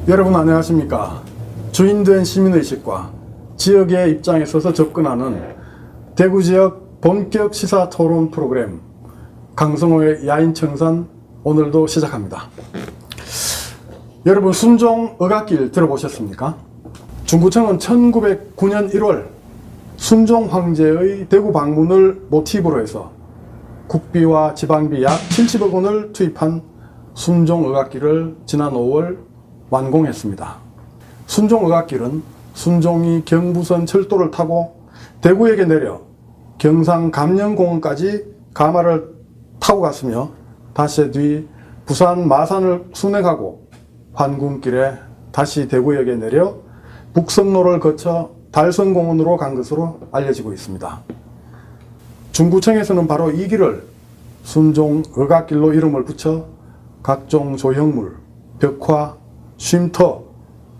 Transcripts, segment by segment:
여러분 안녕하십니까? 주인된 시민의식과 지역의 입장에 서서 접근하는 대구 지역 본격 시사 토론 프로그램 강성호의 야인청산 오늘도 시작합니다. 여러분 순종 억압길 들어보셨습니까? 중구청은 1909년 1월 순종 황제의 대구 방문을 모티브로 해서 국비와 지방비 약 70억 원을 투입한 순종 억압길을 지난 5월 완공했습니다. 순종 억압길은 순종이 경부선 철도를 타고 대구역에 내려 경상 감령공원까지 가마를 타고 갔으며 닷새 뒤 부산 마산을 순회하고 환궁길에 다시 대구역에 내려 북성로를 거쳐 달성공원으로 간 것으로 알려지고 있습니다. 중구청에서는 바로 이 길을 순종 억압길로 이름을 붙여 각종 조형물, 벽화, 쉼터,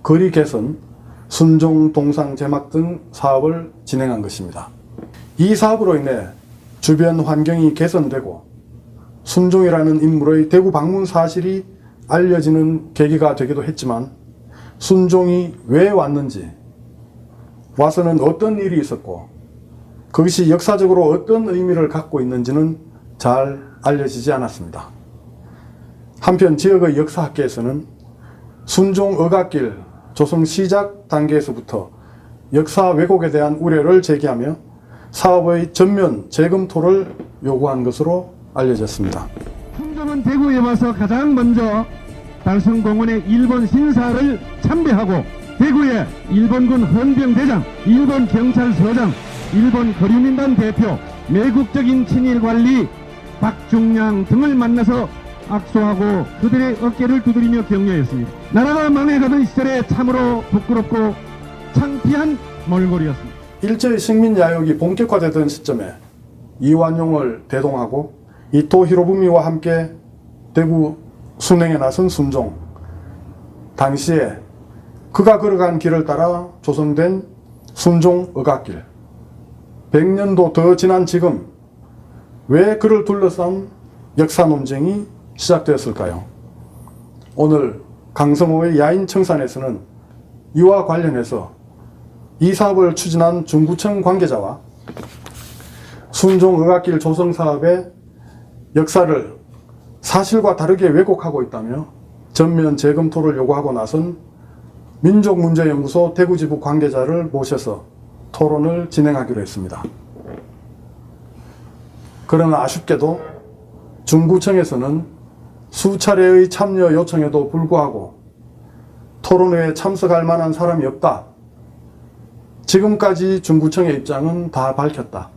거리 개선, 순종 동상 제막 등 사업을 진행한 것입니다. 이 사업으로 인해 주변 환경이 개선되고 순종이라는 인물의 대구 방문 사실이 알려지는 계기가 되기도 했지만 순종이 왜 왔는지, 와서는 어떤 일이 있었고 그것이 역사적으로 어떤 의미를 갖고 있는지는 잘 알려지지 않았습니다. 한편 지역의 역사학계에서는 순종 억압길 조성 시작 단계에서부터 역사 왜곡에 대한 우려를 제기하며 사업의 전면 재검토를 요구한 것으로 알려졌습니다. 순종은 대구에 와서 가장 먼저 달성공원의 일본 신사를 참배하고 대구의 일본군 헌병대장, 일본 경찰서장, 일본 거류민단 대표, 매국적인 친일관리 박중량 등을 만나서 악수하고 그들의 어깨를 두드리며 격려했습니다. 나라가 망해가던 시절에 참으로 부끄럽고 창피한 몰골이었습니다. 일제의 식민야욕이 본격화되던 시점에 이완용을 대동하고 이토 히로부미와 함께 대구 순행에 나선 순종. 당시에 그가 걸어간 길을 따라 조성된 순종 억압길. 100년도 더 지난 지금 왜 그를 둘러싼 역사 논쟁이 시작되었을까요? 오늘 강성호의 야인청산에서는 이와 관련해서 이 사업을 추진한 중구청 관계자와 순종 억압길 조성 사업의 역사를 사실과 다르게 왜곡하고 있다며 전면 재검토를 요구하고 나선 민족문제연구소 대구지부 관계자를 모셔서 토론을 진행하기로 했습니다. 그러나 아쉽게도 중구청에서는 수차례의 참여 요청에도 불구하고 토론회에 참석할 만한 사람이 없다. 지금까지 중구청의 입장은 다 밝혔다.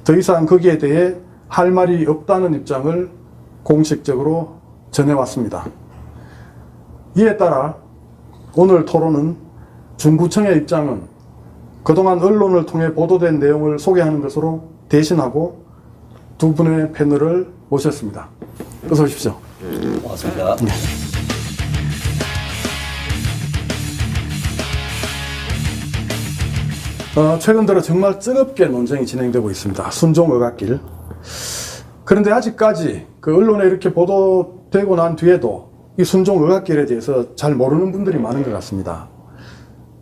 더 이상 거기에 대해 할 말이 없다는 입장을 공식적으로 전해왔습니다. 이에 따라 오늘 토론은 중구청의 입장은 그동안 언론을 통해 보도된 내용을 소개하는 것으로 대신하고 두 분의 패널을 모셨습니다. 어서 오십시오. 고맙습니다. 네. 최근 들어 정말 뜨겁게 논쟁이 진행되고 있습니다. 순종 억압길. 그런데 아직까지 그 언론에 이렇게 보도되고 난 뒤에도 이 순종 억압길에 대해서 잘 모르는 분들이 많은 것 같습니다.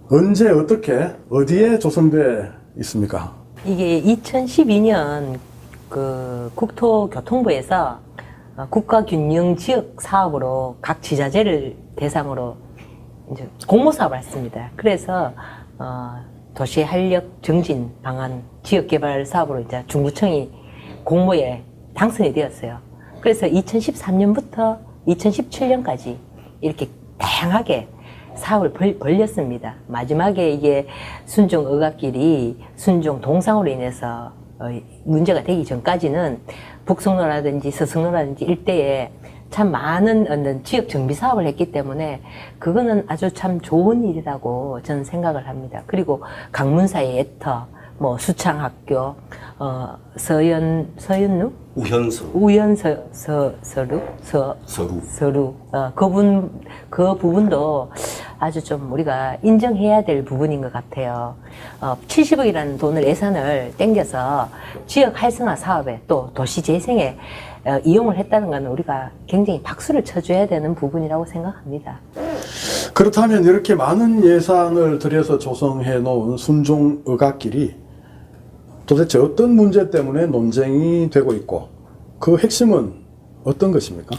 언제 어떻게 어디에 조성돼 있습니까? 이게 2012년 그 국토교통부에서 국가균형 지역 사업으로 각 지자체를 대상으로 이제 공모 사업을 했습니다. 그래서 도시 활력 증진 방안 지역 개발 사업으로 이제 중구청이 공모에 당선이 되었어요. 그래서 2013년부터 2017년까지 이렇게 다양하게 사업을 벌렸습니다. 마지막에 이게 순종 억압길이 순종 동상으로 인해서 문제가 되기 전까지는 북성로라든지 서성로라든지 일대에 참 많은 지역 정비 사업을 했기 때문에 그거는 아주 참 좋은 일이라고 저는 생각을 합니다. 그리고 강문사의 애터, 뭐 수창학교, 서연루? 서루. 그 부분도 아주 좀 우리가 인정해야 될 부분인 것 같아요. 70억이라는 돈을 예산을 땡겨서 지역 활성화 사업에 또 도시 재생에 이용을 했다는 건 우리가 굉장히 박수를 쳐줘야 되는 부분이라고 생각합니다. 그렇다면 이렇게 많은 예산을 들여서 조성해 놓은 순종의갓길이 도대체 어떤 문제 때문에 논쟁이 되고 있고 그 핵심은 어떤 것입니까?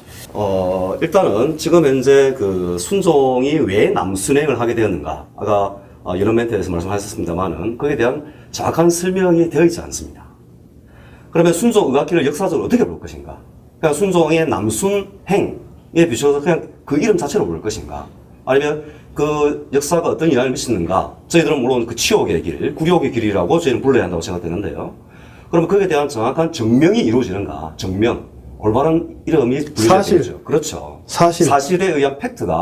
일단은 지금 현재 그 순종이 왜 남순행을 하게 되었는가, 아까 여러 멘트에서 말씀하셨습니다만은 그에 대한 정확한 설명이 되어 있지 않습니다. 그러면 순종의갓길을 역사적으로 어떻게 볼 것인가? 그냥 순종의 남순행에 비춰서 그냥 그 이름 자체로 볼 것인가? 아니면 그 역사가 어떤 영향을 미치는가? 저희들은 물론 그 치욕의 길, 굴욕의 길이라고 저희는 불러야 한다고 생각되는데요. 그러면 그에 대한 정확한 증명이 이루어지는가? 증명. 올바른 이름이 사실. 되죠. 그렇죠. 사실에 의한 팩트는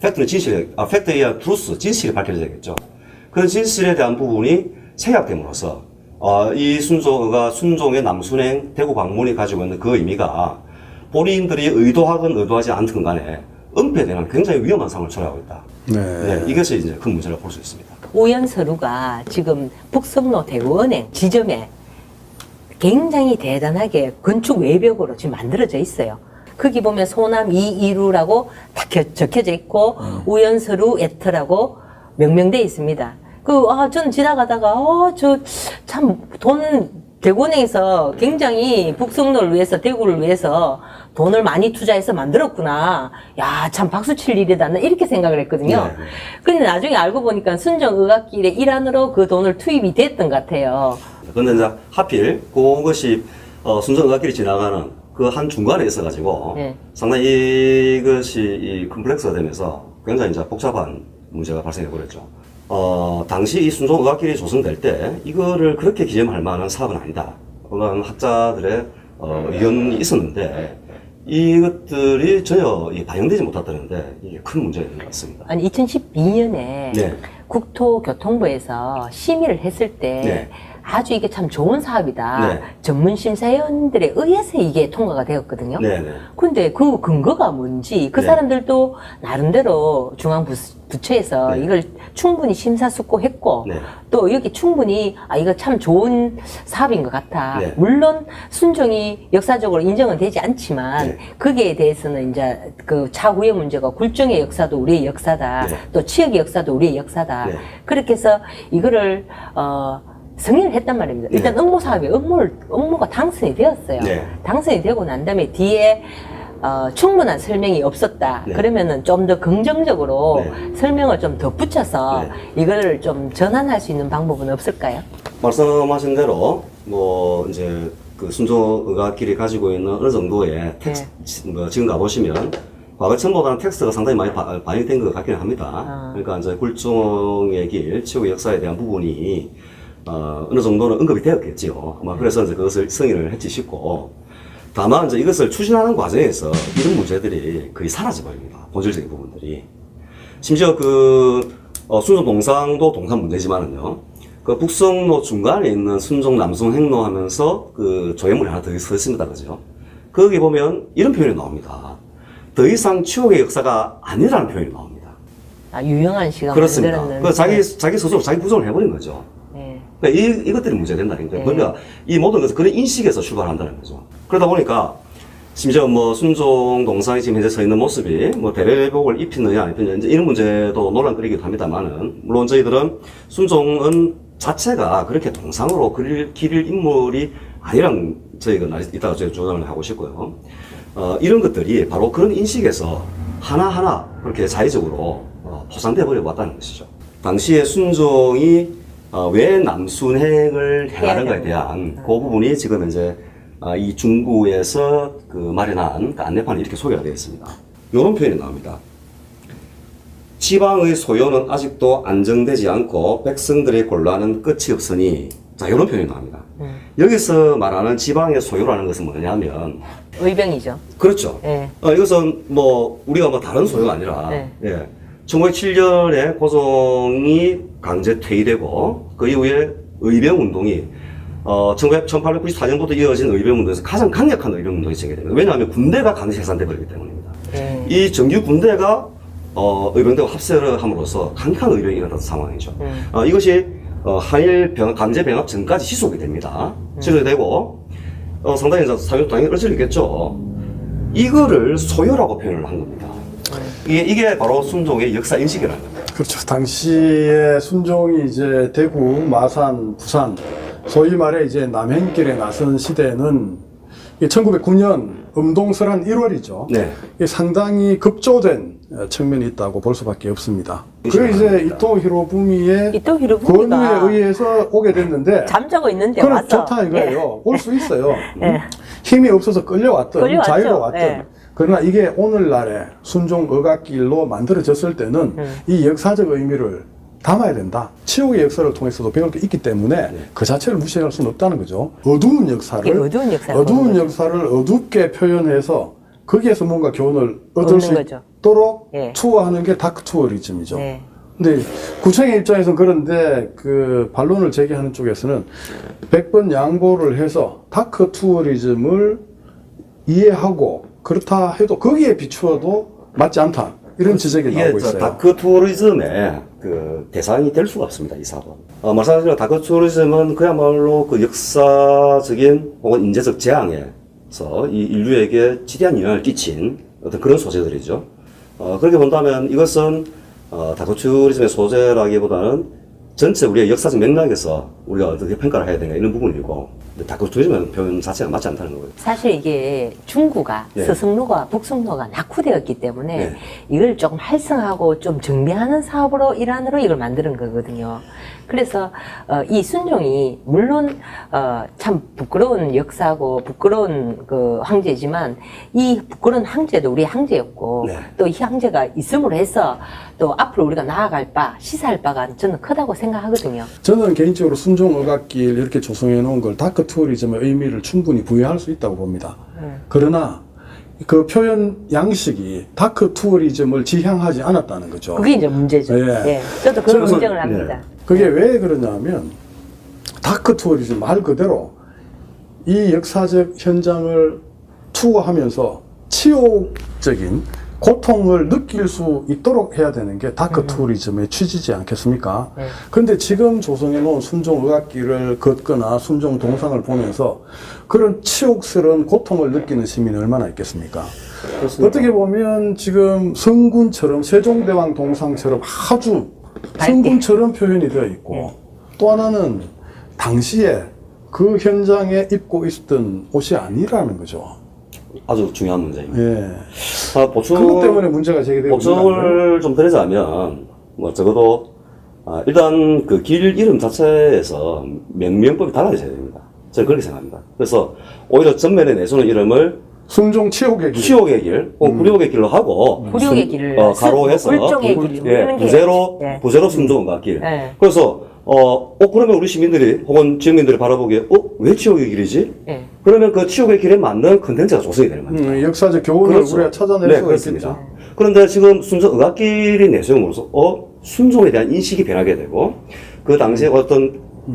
팩트에 의한 트루스, 진실이 밝혀져야겠죠. 그 진실에 대한 부분이 생략됨으로써, 이 순종의 남순행 대구 방문이 가지고 있는 그 의미가 본인들이 의도하건 의도하지 않든 간에 은폐되는 굉장히 위험한 상황을 초래하고 있다. 네, 이것이 이제 큰 문제라고 볼 수 있습니다. 우연서루가 지금 북성로 대구은행 지점에 굉장히 대단하게 건축 외벽으로 지금 만들어져 있어요. 거기 보면 소남 이이루라고 딱 적혀져 있고 우연서루 에트라고 명명되어 있습니다. 저는 지나가다가 참 대구은행에서 굉장히 북성로를 위해서 대구를 위해서 돈을 많이 투자해서 만들었구나. 야, 참 박수 칠 일이다. 나 이렇게 생각을 했거든요. 네. 근데 나중에 알고 보니까 순정의갓길의 일환으로 그 돈을 투입이 됐던 것 같아요. 그런데 이제 하필 그것이 순정의갓길이 지나가는 그 한 중간에 있어가지고 네. 상당히 이것이 이 컴플렉스가 되면서 굉장히 이제 복잡한 문제가 발생해버렸죠. 당시 이 순종의갓길이 조성될 때 이거를 그렇게 기념할 만한 사업은 아니다. 그런 학자들의 의견이 있었는데 이것들이 전혀 반영되지 못했다는데 이게 큰 문제가 있는 것 같습니다. 아니 2012년에 네. 국토교통부에서 심의를 했을 때 네. 아주 이게 참 좋은 사업이다. 네. 전문 심사위원들에 의해서 이게 통과가 되었거든요. 네, 네. 근데 그 근거가 뭔지 그 네. 사람들도 나름대로 중앙부처에서 네. 이걸 충분히 심사숙고했고 네. 또 여기 충분히 이거 참 좋은 사업인 것 같아. 네. 물론 순종이 역사적으로 인정은 되지 않지만 네. 거기에 대해서는 이제 그 차후의 문제가 굴정의 역사도 우리의 역사다. 네. 또 치역의 역사도 우리의 역사다. 네. 그렇게 해서 이거를 승인을 했단 말입니다. 일단 네. 응모 사업에 응모가 당선이 되었어요. 네. 당선이 되고 난 다음에 뒤에 충분한 설명이 없었다. 네. 그러면은 좀 더 긍정적으로 네. 설명을 좀 덧붙여서 네. 이거를 좀 전환할 수 있는 방법은 없을까요? 말씀하신 대로 이제 그 순종의갓길이 가지고 있는 어느 정도의 텍스트, 지금 가보시면 과거처럼보다는 텍스트가 상당히 많이 반영된 것 같기는 합니다. 그러니까 이제 굴종의 길, 치욕의 역사에 대한 부분이 어느 정도는 언급이 되었겠지요. 아마 그래서 이제 그것을 승인을 했지 싶고, 다만 이제 이것을 추진하는 과정에서 이런 문제들이 거의 사라져버립니다. 본질적인 부분들이. 심지어 순종 동상도 동상 문제지만은요, 그 북성로 중간에 있는 순종 남순 행로 하면서 그 조형물이 하나 더 있습니다. 그죠? 거기 보면 이런 표현이 나옵니다. 더 이상 치욕의 역사가 아니라는 표현이 나옵니다. 유영한 씨가 그렇습니다. 만들었는. 자기 스스로 자기 부정을 해버린 거죠. 네. 그러니까 이것들이 문제가 된다니까. 네. 그러니까 이 모든 것은 그런 인식에서 출발한다는 거죠. 그러다 보니까 심지어 순종 동상이 지금 현재 서 있는 모습이 대례복을 입히느냐 안 입히느냐 이제 이런 문제도 논란거리기도 합니다만은, 물론 저희들은 순종은 자체가 그렇게 동상으로 기릴 인물이 아니란 저희가 이따가 주장을 하고 싶고요. 이런 것들이 바로 그런 인식에서 하나하나 그렇게 자의적으로 포장돼 버려 왔다는 것이죠. 당시에 순종이 왜 남순행을 행하는가에 대한 그 부분이 지금 이제 이 중구에서 마련한 안내판이 이렇게 소개가 되어 있습니다. 이런 표현이 나옵니다. 지방의 소요는 아직도 안정되지 않고 백성들의 곤란은 끝이 없으니, 자, 이런 표현이 나옵니다. 여기서 말하는 지방의 소요라는 것은 뭐냐면 의병이죠. 그렇죠. 네. 이것은 우리가 다른 소요가 아니라, 네. 예. 1907년에 고종이 강제 퇴위되고, 그 이후에 의병운동이, 1894년부터 이어진 의병운동에서 가장 강력한 의병운동이 시작됩니다. 왜냐하면 군대가 강제 생산돼 버리기 때문입니다. 이 정규 군대가, 의병대와 합세를 함으로써 강력한 의병이 일어났던 상황이죠. 이것이, 한일 강제 병합 전까지 지속이 됩니다. 지속이 되고, 상당히 사회적 당연히 어질리겠죠. 이거를 소요라고 표현을 한 겁니다. 이게 바로 순종의 역사 인식이라는 겁니다. 그렇죠. 당시에 순종이 이제 대구, 마산, 부산, 소위 말해 이제 남행길에 나선 시대는 1909년 음동설한 1월이죠. 네. 상당히 급조된 측면이 있다고 볼 수밖에 없습니다. 그 이제 이토 히로부미의 이토 히로부미가 권유에 의해서 오게 됐는데 잠자고 있는데 그럼 와서 좋다 이거예요. 올 수 있어요. 예. 힘이 없어서 끌려왔던 끌려왔죠. 자유로 왔던. 예. 그러나 이게 오늘날의 순종 억압길로 만들어졌을 때는 이 역사적 의미를 담아야 된다. 치욕의 역사를 통해서도 배울 게 있기 때문에 그 자체를 무시할 수는 없다는 거죠. 어두운 역사를 이게 어두운 역사를 어둡게 표현해서 거기에서 뭔가 교훈을 얻을 얻는 수 거죠. 있도록 예. 투어하는 게 다크 투어리즘이죠. 네. 근데 구청의 입장에서는 그런데 그 반론을 제기하는 쪽에서는 100번 양보를 해서 다크 투어리즘을 이해하고 그렇다 해도 거기에 비추어도 맞지 않다. 이런 지적이 이게 나오고 있어요. 다크 투어리즘의 그 대상이 될 수가 없습니다. 이 사업은. 말씀하신 다크 투어리즘은 그야말로 그 역사적인 혹은 인재적 재앙에서 이 인류에게 지대한 영향을 끼친 어떤 그런 소재들이죠. 그렇게 본다면 이것은 다크 투어리즘의 소재라기보다는 전체 우리의 역사적 맥락에서 우리가 어떻게 평가를 해야 되냐 이런 부분이고 다크 투어리즘은 표현 자체가 맞지 않다는 거예요. 사실 이게 중구가 네. 서승로가 북승로가 낙후되었기 때문에 네. 이걸 조금 활성화하고 좀 정비하는 사업으로 일환으로 이걸 만드는 거거든요. 그래서 이 순종이 물론 참 부끄러운 역사고 부끄러운 그 황제지만 이 부끄러운 황제도 우리의 황제였고 네. 또 이 황제가 있음으로 해서 또 앞으로 우리가 나아갈 바 시사할 바가 저는 크다고 생각하거든요. 저는 개인적으로 순종 억압길 이렇게 조성해 놓은 걸 다크 투어리즘의 의미를 충분히 부여할 수 있다고 봅니다. 그러나 그 표현 양식이 다크 투어리즘을 지향하지 않았다는 거죠. 그게 이제 문제죠. 예. 예. 저도 그런 저는- 인정을 합니다. 그게 왜 그러냐면 다크 투어리즘 말 그대로 이 역사적 현장을 투어하면서 치욕적인 고통을 느낄 수 있도록 해야 되는 게 다크 투어리즘의 취지지 않겠습니까? 그런데 지금 조성해 놓은 순종 억압길을 걷거나 순종 동상을 보면서 그런 치욕스러운 고통을 느끼는 시민이 얼마나 있겠습니까? 그렇습니다. 어떻게 보면 지금 성군처럼 세종대왕 동상처럼 아주 성군처럼 표현이 되어 있고 또 하나는 당시에 그 현장에 입고 있었던 옷이 아니라는 거죠. 아주 중요한 문제입니다. 예. 보충, 그것 때문에 문제가 제기되고 있는 거 아니에요? 보충을 좀 드리자면, 적어도, 일단 그 길 이름 자체에서 명명법이 달라져야 됩니다. 저는 그렇게 생각합니다. 그래서 오히려 전면에 내세우는 이름을 순종 치욕의 길. 치욕의 길, 혹은 불욕의 길로 하고, 불욕의 길을 가로해서, 불종의 길 이런 게 예. 부제로 순종과 길. 예. 그래서, 그러면 우리 시민들이, 혹은 지역민들이 바라보기에, 왜 치욕의 길이지? 예. 그러면 그 치욕의 길에 맞는 컨텐츠가 조성이 되는 겁니다. 역사적 교훈을 그렇죠. 우리가 찾아낼 네, 수가 그렇습니다. 있겠죠. 그런데 지금 순종 억압길이 내세움으로써 순종에 대한 인식이 변하게 되고 그 당시에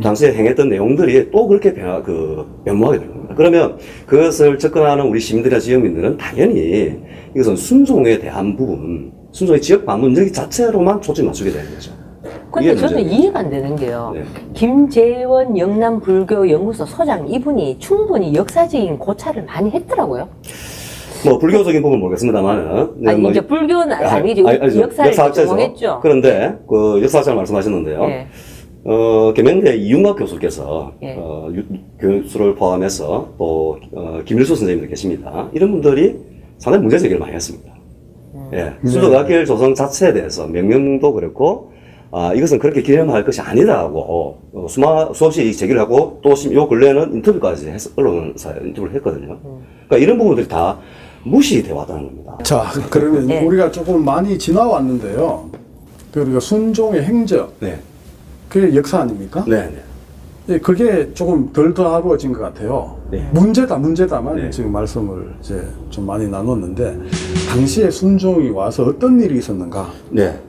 당시에 행했던 내용들이 또 그렇게 변모하게 되는 겁니다. 그러면 그것을 접근하는 우리 시민들이나 지역민들은 당연히 이것은 순종에 대한 부분, 순종의 지역 방문적 자체로만 초점 맞추게 되는 거죠. 근데 이게 저는 문제예요. 이해가 안 되는 게요. 네. 김재원 영남불교연구소 소장 이분이 충분히 역사적인 고찰을 많이 했더라고요. 불교적인 부분은 모르겠습니다만은. 아니 이제 불교는 아니지 역사를 전공했죠. 그런데 그 역사학자를 말씀하셨는데요. 예. 계명대 이윤학 교수께서 예. 교수를 포함해서 또 김일수 선생님들 계십니다. 이런 분들이 상당히 문제 제기를 많이 했습니다. 예, 순종억압길 조성 자체에 대해서 명명도 그렇고 이것은 그렇게 기념할 것이 아니다고 수없이 제기를 하고 또 요 근래에는 인터뷰까지 해서 언론사에 인터뷰를 했거든요. 그러니까 이런 부분들이 다 무시되어 왔다는 겁니다. 자, 그러면 네. 우리가 조금 많이 지나왔는데요. 그러니까 순종의 행적, 네, 그게 역사 아닙니까? 네, 네. 예, 그게 조금 덜 다루어진 것 같아요. 네. 문제다만 네. 지금 말씀을 이제 좀 많이 나눴는데 당시에 순종이 와서 어떤 일이 있었는가? 네.